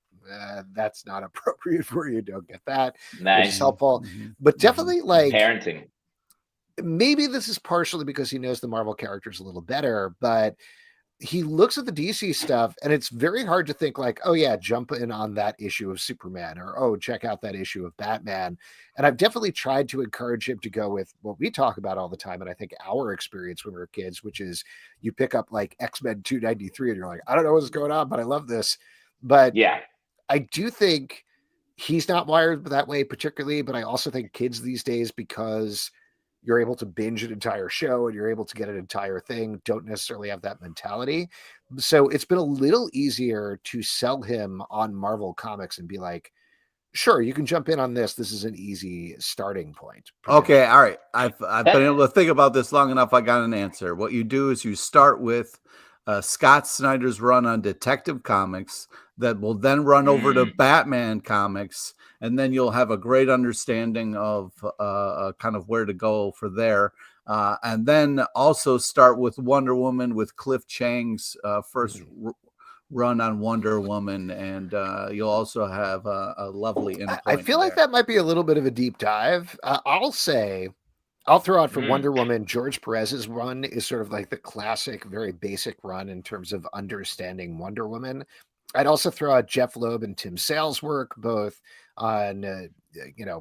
that's not appropriate for you. Don't get that, which is Nice. helpful. Mhm. But definitely, like, Parenting. maybe this is partially because he knows the Marvel characters a little better, but he looks at the DC stuff and it's very hard to think like, oh yeah, jump in on that issue of Superman, or oh, check out that issue of Batman. And I've definitely tried to encourage him to go with what we talk about all the time, and I think our experience when we were kids, which is you pick up like X-Men 293 and you're like, I don't know what's going on, but I love this. But Yeah. I do think he's not wired that way particularly, but I also think kids these days, because you're able to binge an entire show and you're able to get an entire thing, don't necessarily have that mentality. So it's been a little easier to sell him on Marvel Comics and be like, sure, you can jump in on this. This is an easy starting point. Okay, all right. I've been able to think about this long enough. I got an answer. What you do is you start with Scott Snyder's run on Detective Comics that will then run over to Batman Comics, and then you'll have a great understanding of kind of where to go for there. And then also start with Wonder Woman with Cliff Chang's first run on Wonder Woman, and you'll also have a lovely endpoint. I feel like that might be a little bit of a deep dive. I'll throw out for Wonder Woman, George Perez's run is sort of like the classic, very basic run in terms of understanding Wonder Woman. I'd also throw out Jeff Loeb and Tim Sale's work, both on,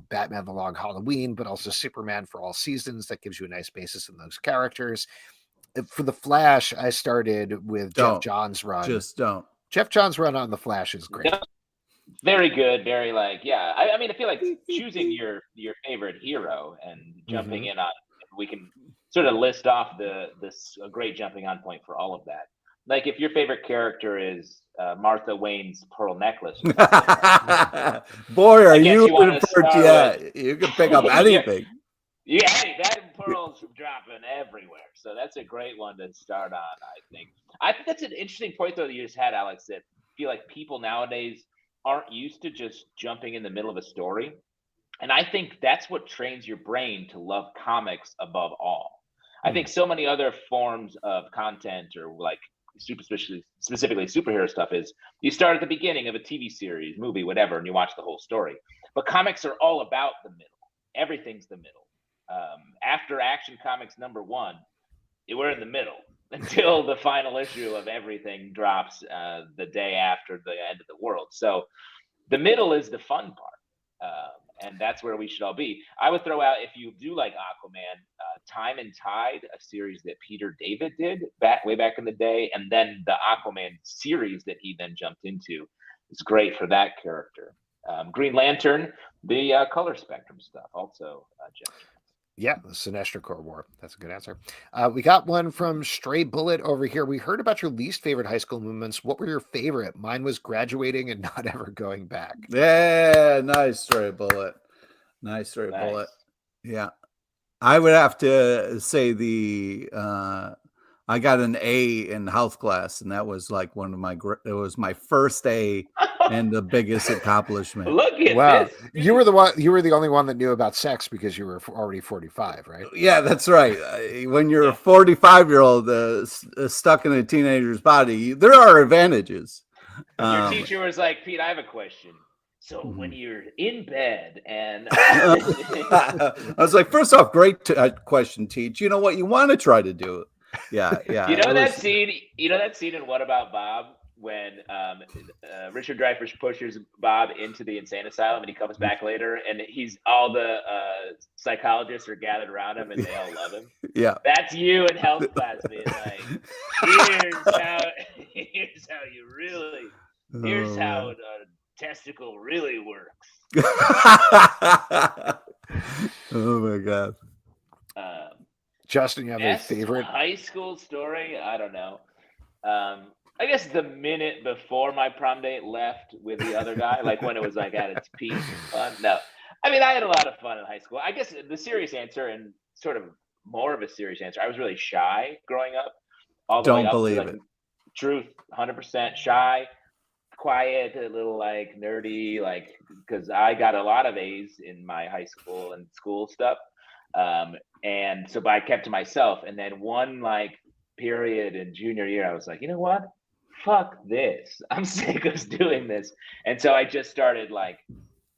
Batman: The Long Halloween, but also Superman for All Seasons. That gives you a nice basis in those characters. For The Flash, I started with Jeff Johns' run. Just don't. Jeff Johns' run on The Flash is great. Very good. Very I mean, I feel like choosing your favorite hero and jumping in on, we can sort of list off this great jumping on point for all of that. Like if your favorite character is Martha Wayne's pearl necklace. Boy, are you looking for you can pick up anything. Yeah, hey, that pearl's dropping everywhere. So that's a great one to start on, I think. I think that's an interesting point, though, that you just had, Alex, that I feel like people nowadays aren't used to just jumping in the middle of a story. And I think that's what trains your brain to love comics above all. I think so many other forms of content, or like specifically superhero stuff, is you start at the beginning of a TV series, movie, whatever, and you watch the whole story. But comics are all about the middle. Everything's the middle. After Action Comics #1, we're in the middle until the final issue of everything drops the day after the end of the world. So the middle is the fun part. And that's where we should all be. I would throw out, if you do like Aquaman, Time and Tide, a series that Peter David did way back in the day, and then the Aquaman series that he then jumped into is great for that character. Green Lantern, the color spectrum stuff, also Jeff. Yeah, the Sinestro Corps War. That's a good answer. We got one from Stray Bullet over here. We heard about your least favorite high school moments. What were your favorite? Mine was graduating and not ever going back. Yeah, nice Stray Bullet. Nice Stray Bullet. Yeah. I would have to say I got an A in health class, and that was like it was my first A and the biggest accomplishment. Look at this. You were the only one that knew about sex because you were already 45, right? Yeah, that's right. When you're a 45-year-old stuck in a teenager's body, there are advantages. Your teacher was like, Pete, I have a question. So when you're in bed and I was like, first off, great question, Teach. You know what you want to try to do? Yeah. You know that scene in What About Bob, when Richard Dreyfuss pushes Bob into the insane asylum and he comes back later and all the psychologists are gathered around him and they all love him? Yeah. That's you in health class being like, here's how testicle really works. Oh my god. Justin, you have a Best favorite? high school story? I don't know. I guess the minute before my prom date left with the other guy, like when it was like at its peak fun. No, I mean, I had a lot of fun in high school. I guess the serious answer, and sort of more of a serious answer, I was really shy growing up. All the way Don't up believe to, like, it. Truth, 100% shy, quiet, a little like nerdy, like, because I got a lot of A's in my high school and school stuff. And so, but I kept to myself. And then one like period in junior year, I was like, you know what? Fuck this. I'm sick of doing this. And so I just started like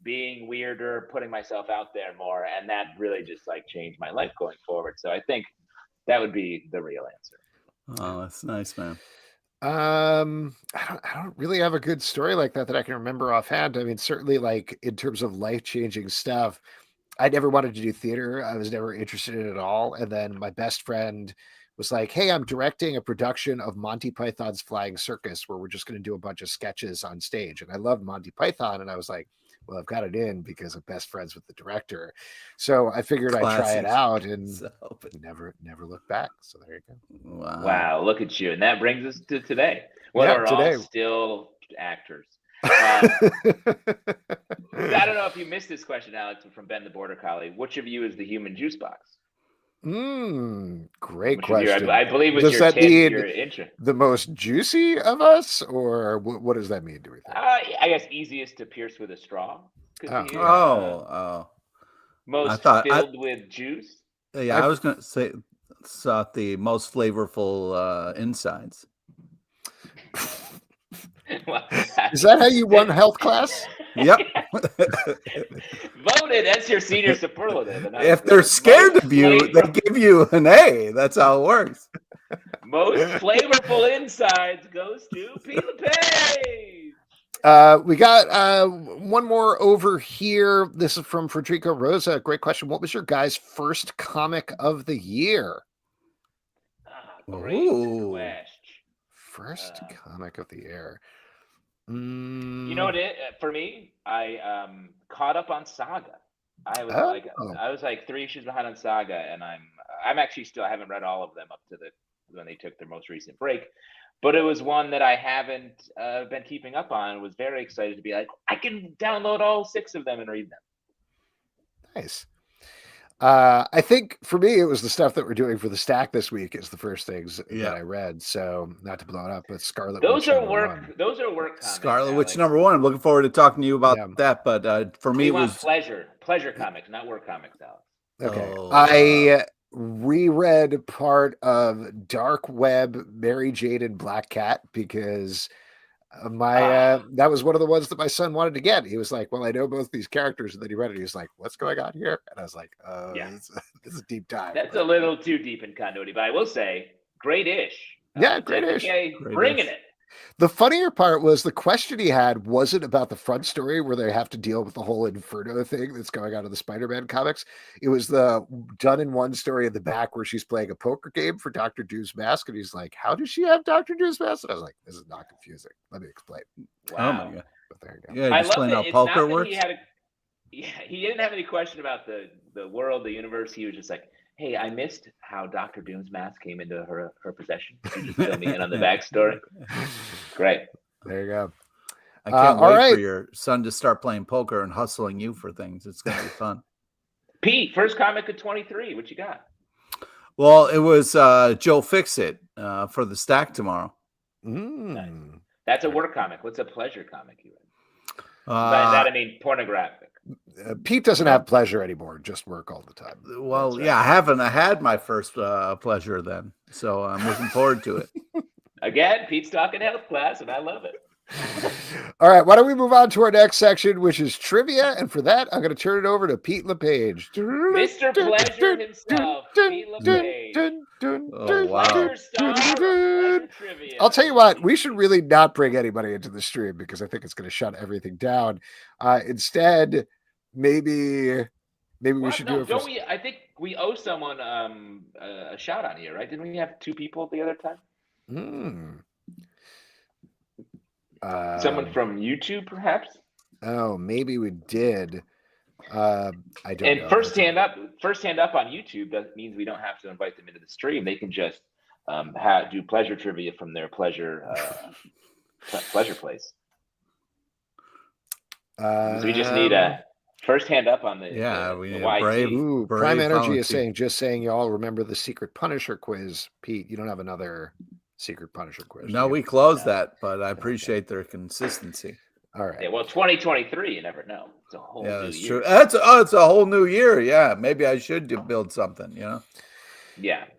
being weirder, putting myself out there more. And that really just like changed my life going forward. So I think that would be the real answer. Oh, that's nice, man. I don't really have a good story like that I can remember offhand. I mean, certainly like in terms of life-changing stuff, I never wanted to do theater. I was never interested in it at all. And then my best friend was like, hey, I'm directing a production of Monty Python's Flying Circus where we're just going to do a bunch of sketches on stage. And I loved Monty Python. And I was like, well, I've got it in because I'm best friends with the director. So I figured I'd try it Classic. out and So, never look back. So there you go. Wow, look at you. And that brings us to today. Well, Yeah, we're today. all still actors. I don't know if you missed this question, Alex, from Ben the Border Collie. Which of you is the human juice box? Great Which of you, question. I believe was Does your that tip, mean your intro. the most juicy of us, or what does that mean? Do we think? I guess easiest to pierce with a straw. Could be, most filled with juice. Yeah, I was going to say the most flavorful insides. Is that how you won health class? Yep. Voted. That's your senior superlative. If they're scared of you, they give you an A. That's how it works. Most flavorful insides goes to Pete LePage. We got one more over here. This is from Federico Rosa. Great question. What was your guys' first comic of the year? Great question. First comic of the year. You know what? For me, I caught up on Saga. I was like 3 issues behind on Saga, and I'm actually still, I haven't read all of them up to when they took their most recent break. But it was one that I haven't been keeping up on. Was very excited to be like, I can download all 6 of them and read them. Nice. I think for me, it was the stuff that we're doing for the stack this week is the first things that I read. So not to blow it up, but Scarlet Witch. Those are work comics. Scarlet Witch #1. I'm looking forward to talking to you about that. But for me, it was pleasure comics, not work comics, Alex. Okay. I reread part of Dark Web, Mary Jane and Black Cat because that was one of the ones that my son wanted to get. He was like, well, I know both these characters. And then he read it. He was like, what's going on here? And I was like, this is a deep dive. That's a little too deep in continuity, but I will say, great-ish. Yeah, great-ish. Bringing it. The funnier part was the question he had wasn't about the front story where they have to deal with the whole Inferno thing that's going on in the Spider-Man comics. It was the done in one story in the back where she's playing a poker game for Dr. Doom's mask. And he's like, how does she have Dr. Doom's mask? And I was like, this is not confusing. Let me explain. Wow. Oh my God. But there you go. Yeah, explain how poker works. He didn't have any question about the world, the universe. He was just like, hey, I missed how Dr. Doom's mask came into her possession. Could you just fill me in on the backstory? Great. There you go. I can't wait for your son to start playing poker and hustling you for things. It's going to be fun. Pete, first comic of 23. What you got? Well, it was Joe Fixit for the stack tomorrow. Nice. That's a work comic. What's a pleasure comic you read? By that I mean pornographic. Pete doesn't have pleasure anymore, just work all the time. Well, right. Yeah, I had my first pleasure then, so I'm looking forward to it. Again, Pete's talking health class, and I love it. All right, why don't we move on to our next section, which is trivia, and for that, I'm going to turn it over to Pete LePage. Mr. Pleasure himself, Pete LePage. Oh, wow. I'll tell you what, we should really not bring anybody into the stream because I think it's going to shut everything down. Instead, maybe we should do it. Don't we? I think we owe someone a shout out here, right? Didn't we have 2 people the other time? Someone from YouTube, perhaps. Oh, maybe we did. I don't know. And first hand up on YouTube means we don't have to invite them into the stream. They can just do pleasure trivia from their pleasure place. So we just need a first hand up on the we the need YT. brave. Ooh, Brave Prime Energy is volunteer. saying y'all remember the secret Punisher quiz. Pete, you don't have another secret Punisher quiz. No, do you? we closed that, but I appreciate their consistency. All right. Yeah, well, 2023, you never know. It's a whole Yeah, new that's year. true. It's a whole new year. Yeah, maybe I should build something. Yeah,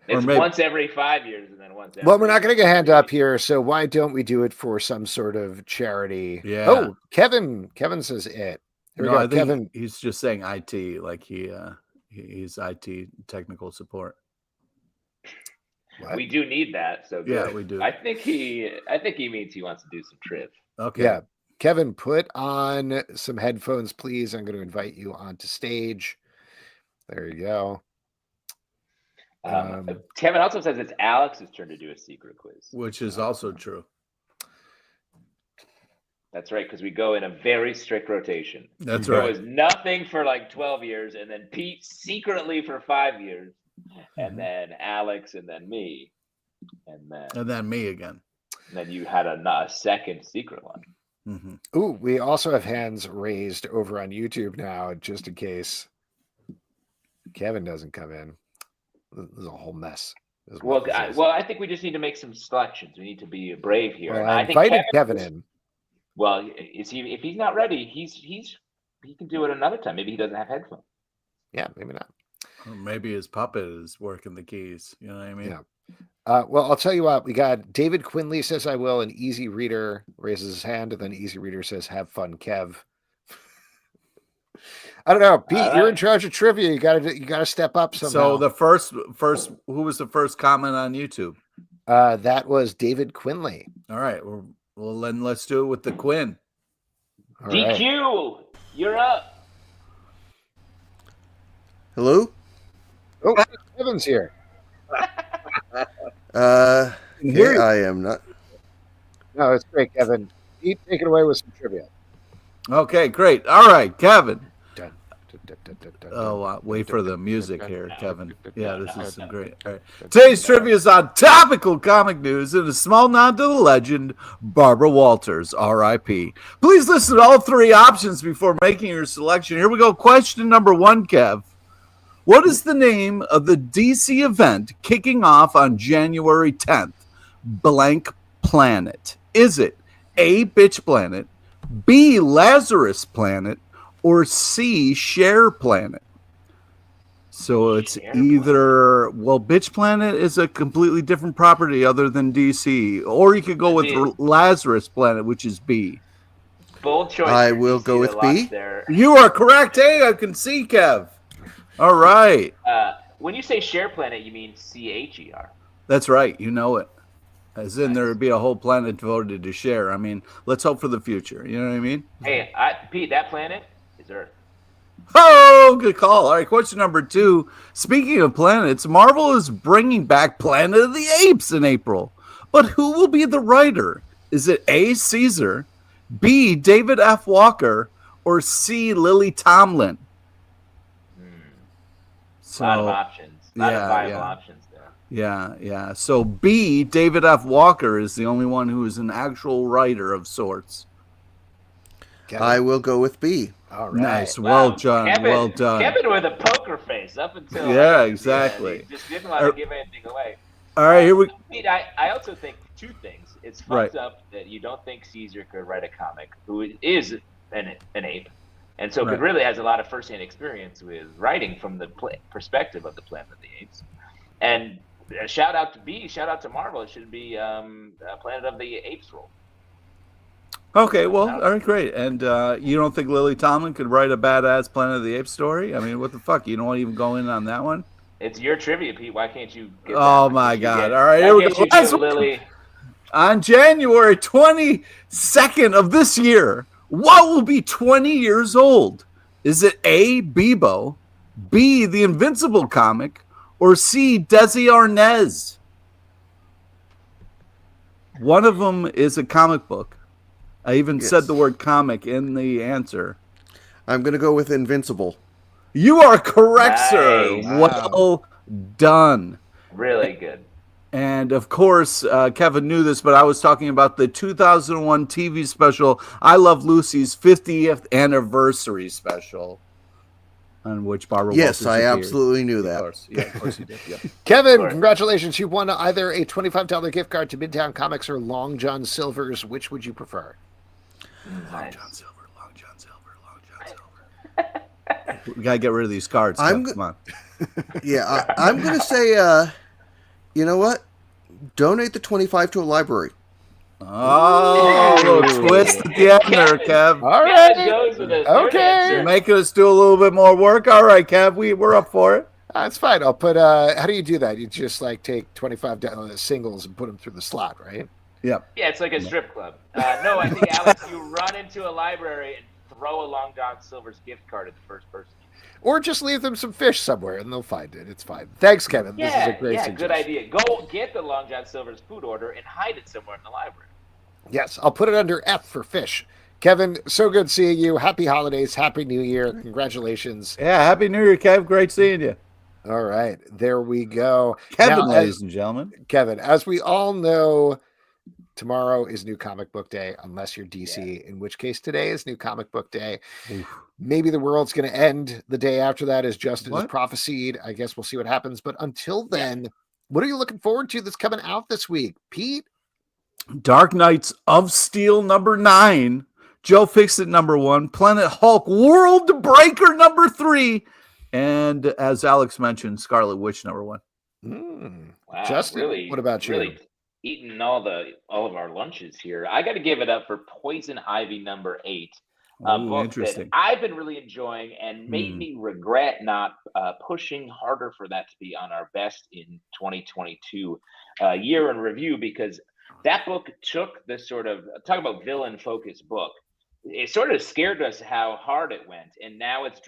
Or it's maybe- once every 5 years and then once every. Well, we're not going to get a hand up here, so why don't we do it for some sort of charity? Yeah. Oh, Kevin says it. Here we No, go. I think Kevin. he's just saying IT, like he's IT technical support. What? We do need that. So Yeah, good. we do. I think he means he wants to do some triv. Okay. Yeah. Kevin, put on some headphones, please. I'm going to invite you onto stage. There you go. Kevin also says it's Alex's turn to do a secret quiz. Which is also true. That's right, because we go in a very strict rotation. That's There right. was nothing for like 12 years, and then Pete secretly for 5 years, and then Alex, and then me, and then me again. then you had a second secret one. Mm-hmm. Ooh, we also have hands raised over on YouTube now, just in case Kevin doesn't come in. This is a whole mess. Well, I think we just need to make some selections. We need to be brave here. Well, And I I think invited Kevin in. Well, if he's not ready, he can do it another time. Maybe he doesn't have headphones. Yeah, maybe not. Or maybe his puppet is working the keys. You know what I mean? Yeah. Well, I'll tell you what. We got David Quinley says I will, and Easy Reader raises his hand, and then Easy Reader says have fun, Kev. I don't know, Pete. You're in charge of trivia. You gotta step up somehow. So the first, who was the first comment on YouTube? That was David Quinley. All right. Well, then let's do it with the Quinn. All DQ, right. you're up. Hello? Oh, Kevin's here. Okay, I am not. No, it's great, Kevin. Pete, take it away with some trivia. Okay, great. All right, Kevin. Dun, dun, dun, dun, dun, dun, Oh, wait for the music here, Kevin. Yeah, this is No. great. All right. Today's trivia is on topical comic news and a small nod to the legend, Barbara Walters, R.I.P. Please listen to all three options before making your selection. Here we go. Question number 1, Kev. What is the name of the DC event kicking off on January 10th? Blank Planet. Is it A, Bitch Planet, B, Lazarus Planet, or C, Share Planet? So it's Share either, well, Bitch Planet is a completely different property other than DC, or you could go with Lazarus Planet, which is B. Bold choice. I for will DC go with to B. lock their- You are correct. Hey, I can see, Kev. All right. When you say share planet, you mean CHER. That's right. You know it. As in, there would be a whole planet devoted to Share. I mean, let's hope for the future. You know what I mean? Hey, Pete, that planet is Earth. Oh, good call. All right, question number 2. Speaking of planets, Marvel is bringing back Planet of the Apes in April. But who will be the writer? Is it A, Caesar, B, David F. Walker, or C, Lily Tomlin? A lot of options. A lot of viable options there. Yeah. So B, David F. Walker is the only one who is an actual writer of sorts. Kevin. I will go with B. All right. Nice. Well done. Kevin, Well done. Kevin with a poker face up until Yeah, exactly. he just didn't want to give anything away. All right, here we Pete, I also think two things. It's fucked Right. up that you don't think Caesar could write a comic who is an ape, and so Right. really has a lot of firsthand experience with writing from the perspective of the Planet of the Apes. And shout out to B, shout out to Marvel. It should be Planet of the Apes role. Okay, well, all right, great. And you don't think Lily Tomlin could write a badass Planet of the Apes story? I mean, what the fuck? You don't want to even go in on that one? It's your trivia, Pete. Why can't you get that? Oh, Why my can't you God. get- All right, why here we can't go. you Last do one. Lily? On January 22nd of this year, what will be 20 years old? Is it A, Bebo, B, the Invincible comic, or C, Desi Arnaz? One of them is a comic book, I even said the word comic in the answer. I'm going to go with Invincible. You are correct, sir. Nice. Well done. Really good. And of course, Kevin knew this, but I was talking about the 2001 TV special, I Love Lucy's 50th anniversary special, on which Barbara Yes, Walters I appeared. absolutely knew that. Of course. Yeah, of course you did. Yeah. Kevin, Sure. congratulations. You won either a $25 gift card to Midtown Comics or Long John Silver's. Which would you prefer? Long John Silver, Long John Silver, Long John Silver. We got to get rid of these cards. Come on. Yeah, I'm going to say, you know what? Donate the 25 to a library. Oh, a little twist at the end there, Kev. All Yeah, right. it goes with a third Okay. answer. You're making us do a little bit more work. All right, Kev, we're up for it. That's fine. I'll put, how do you do that? You just like take 25 singles and put them through the slot, right? Yep. Yeah, it's like a strip club. No, I think, Alex, you run into a library and throw a Long John Silver's gift card at the first person. Or just leave them some fish somewhere and they'll find it. It's fine. Thanks, Kevin. This is a great suggestion. Good idea. Go get the Long John Silver's food order and hide it somewhere in the library. Yes, I'll put it under F for fish. Kevin, so good seeing you. Happy holidays. Happy New Year. Congratulations. Yeah, Happy New Year, Kev. Great seeing you. All right, there we go. Kevin, Now, ladies and gentlemen. Kevin, as we all know, tomorrow is New Comic Book Day, unless you're DC, in which case today is New Comic Book Day. Oof. Maybe the world's going to end the day after that, as Justin has What? prophesied. I guess we'll see what happens. But until then, what are you looking forward to that's coming out this week? Pete? Dark Knights of Steel #9, Joe Fixit #1, Planet Hulk World Breaker #3, and as Alex mentioned, Scarlet Witch #1. Wow, Justin, really, what about you? Really eating all of our lunches here. I got to give it up for Poison Ivy #8. A Ooh, book interesting. that I've been really enjoying and made me regret not pushing harder for that to be on our best in 2022 year in review, because that book took this sort of, talk about villain focused book. It sort of scared us how hard it went. And now it's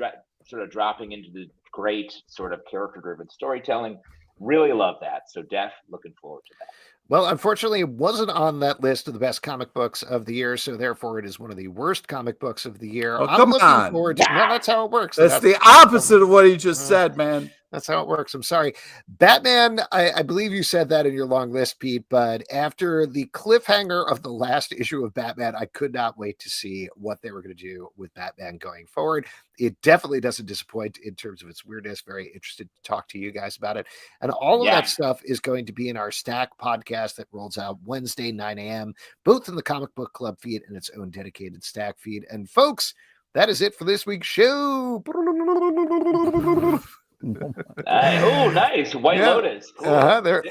sort of dropping into the great sort of character driven storytelling. Really love that. So looking forward to that. Well, unfortunately, it wasn't on that list of the best comic books of the year, so therefore it is one of the worst comic books of the year. Oh, I'm come looking on. forward to. No, that's how it works. That's the opposite of what he just said, man. That's how it works. I'm sorry. Batman, I believe you said that in your long list, Pete, but after the cliffhanger of the last issue of Batman, I could not wait to see what they were going to do with Batman going forward. It definitely doesn't disappoint in terms of its weirdness. Very interested to talk to you guys about it. And all of that stuff is going to be in our Stack podcast that rolls out Wednesday, 9 a.m., both in the Comic Book Club feed and its own dedicated Stack feed. And folks, that is it for this week's show. Oh, nice. White Lotus. Cool. There. Do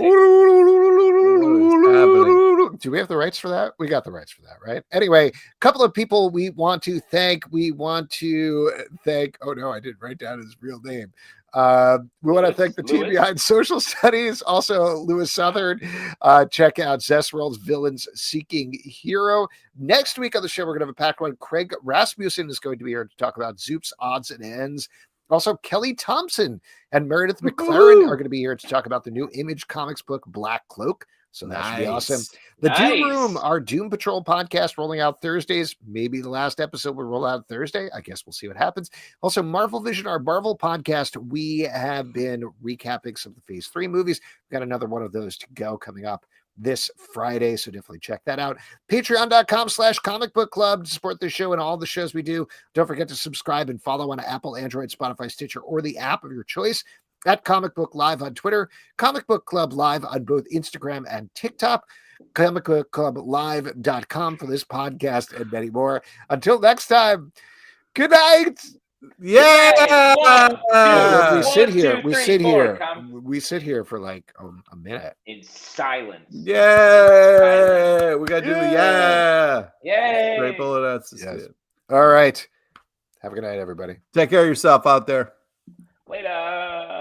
we have the rights for that? We got the rights for that, right? Anyway, a couple of people we want to thank. Oh no, I didn't write down his real name. We want to thank the team behind Social Studies, also Lewis Southard. Check out Zestworld's Villains Seeking Hero. Next week on the show, we're going to have a packed one. Craig Rasmussen is going to be here to talk about Zoop's Odds and Ends. Also, Kelly Thompson and Meredith McLaren are going to be here to talk about the new Image Comics book, Black Cloak. So that should be awesome. The Doom Room, our Doom Patrol podcast, rolling out Thursdays. Maybe the last episode will roll out Thursday. I guess we'll see what happens. Also, Marvel Vision, our Marvel podcast. We have been recapping some of the Phase 3 movies. We've got another one of those to go coming up this Friday, so definitely check that out. Patreon.com/Comic Book Club to support this show and all the shows we do. Don't forget to subscribe and follow on Apple, Android, Spotify, Stitcher, or the app of your choice. At Comic Book Live on Twitter, Comic Book Club Live on both Instagram and TikTok, comicbookclublive.com for this podcast and many more. Until next time, good night. Yeah. We sit here for like a minute in silence. Yeah. We got to do the Yay. Great bullet. That's yes. All right. Have a good night, everybody. Take care of yourself out there. Later.